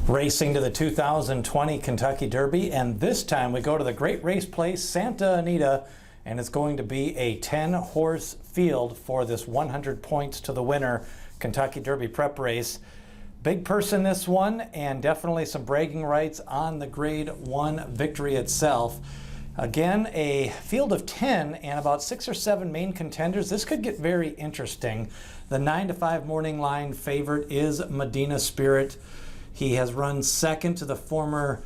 Racing to the 2020 Kentucky Derby, and this time we go to the great race place, Santa Anita, and it's going to be a 10-horse field for this 100 points to the winner Kentucky Derby prep race. Big purse in this one, and definitely some bragging rights on the Grade 1 victory itself. Again, a field of 10 and about 6 or 7 main contenders. This could get very interesting. The 9-5 morning line favorite is Medina Spirit. He has run second to the former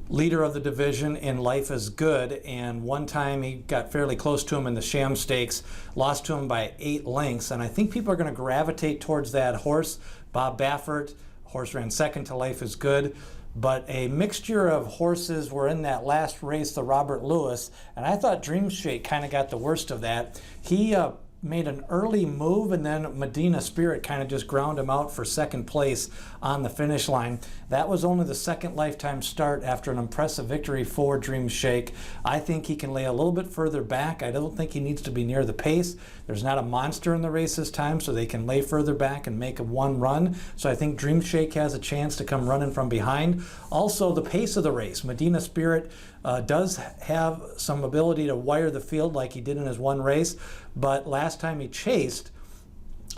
leader of the division in Life is Good, and one time he got fairly close to him in the Sham Stakes, lost to him by 8 lengths, and I think people are going to gravitate towards that horse. Bob Baffert, horse ran second to Life is Good, but a mixture of horses were in that last race, the Robert Lewis, and I thought Dream Shake kind of got the worst of that. He made an early move, and then Medina Spirit kind of just ground him out for second place on the finish line. That was only the second lifetime start after an impressive victory for Dream Shake. I think he can lay a little bit further back. I don't think he needs to be near the pace. There's not a monster in the race this time, so they can lay further back and make a one run. So I think Dream Shake has a chance to come running from behind. Also, the pace of the race. Medina Spirit does have some ability to wire the field like he did in his one race, but last time he chased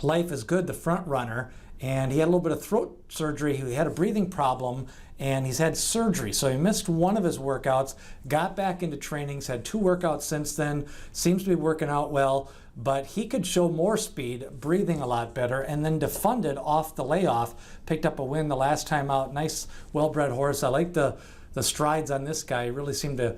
Life is Good, the front runner, and he had a little bit of throat surgery. He had a breathing problem, and he's had surgery, so he missed one of his workouts, got back into training, he's had 2 workouts since then, seems to be working out well, but he could show more speed, breathing a lot better, and then Defunded off the layoff, picked up a win the last time out. Nice, well-bred horse. I like the strides on this guy. He really seemed to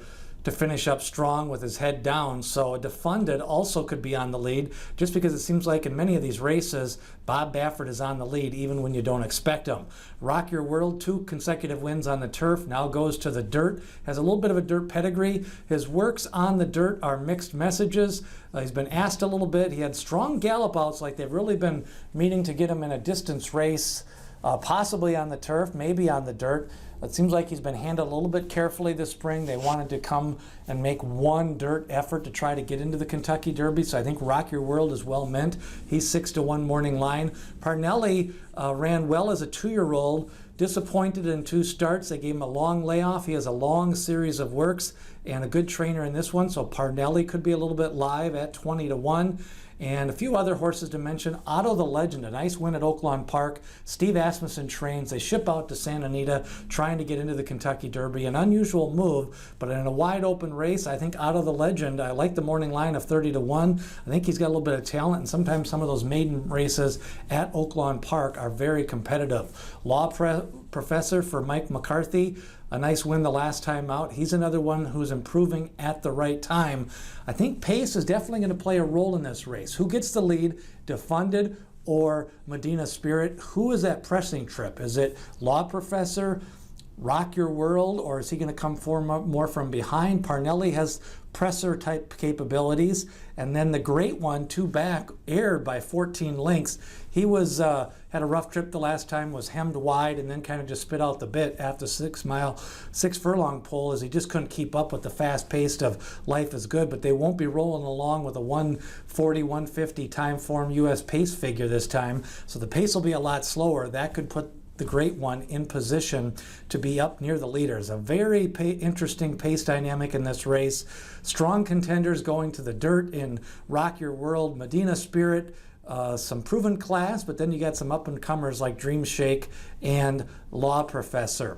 finish up strong with his head down. So Defunded also could be on the lead, just because it seems like in many of these races, Bob Baffert is on the lead even when you don't expect him. Rock Your World, 2 consecutive wins on the turf, now goes to the dirt, has a little bit of a dirt pedigree. His works on the dirt are mixed messages. He's been asked a little bit. He had strong gallop outs, like they've really been meaning to get him in a distance race, possibly on the turf, maybe on the dirt. It seems like he's been handled a little bit carefully this spring. They wanted to come and make one dirt effort to try to get into the Kentucky Derby, so I think Rock Your World is well meant. He's 6-1 morning line. Parnelli ran well as a 2-year-old, disappointed in 2 starts. They gave him a long layoff. He has a long series of works and a good trainer in this one, so Parnelli could be a little bit live at 20-1. And a few other horses to mention. Otto the Legend, a nice win at Oaklawn Park. Steve Asmussen trains. They ship out to Santa Anita trying to get into the Kentucky Derby. An unusual move, but in a wide open race, I think Otto the Legend, I like the morning line of 30-1. I think he's got a little bit of talent, and sometimes some of those maiden races at Oaklawn Park are very competitive. Law Professor for Mike McCarthy, a nice win the last time out. He's another one who's improving at the right time. I think pace is definitely going to play a role in this race. Who gets the lead, Defunded or Medina Spirit? Who is that pressing trip? Is it Law Professor, Rock Your World, or is he going to come more from behind? Parnelli has presser type capabilities, and then the great one, 2 back, aired by 14 lengths. He was had a rough trip the last time, was hemmed wide, and then kind of just spit out the bit after 6 furlong pull, as he just couldn't keep up with the fast pace of Life is Good. But they won't be rolling along with a 140, 150 time form U.S. pace figure this time, so the pace will be a lot slower. That could put the great one in position to be up near the leaders. A very interesting pace dynamic in this race. Strong contenders going to the dirt in Rock Your World, Medina Spirit, some proven class, but then you got some up-and-comers like Dream Shake and Law Professor.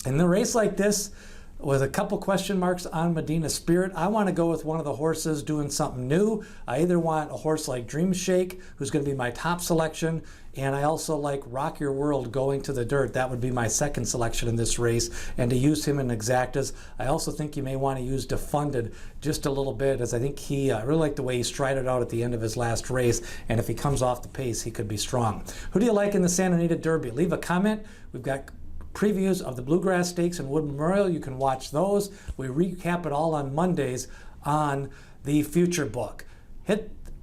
In the race like this, with a couple question marks on Medina Spirit, I want to go with one of the horses doing something new. I either want a horse like Dream Shake, who's going to be my top selection, and I also like Rock Your World going to the dirt. That would be my second selection in this race, and to use him in exactas. I also think you may want to use Defunded just a little bit, as I think I really like the way he strided out at the end of his last race, and if he comes off the pace, he could be strong. Who do you like in the Santa Anita Derby? Leave a comment. We've got previews of the Bluegrass Stakes and Wood Memorial. You can watch those. We recap it all on Mondays on the Future Book.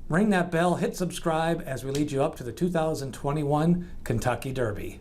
Ring that bell, hit subscribe as we lead you up to the 2021 Kentucky Derby.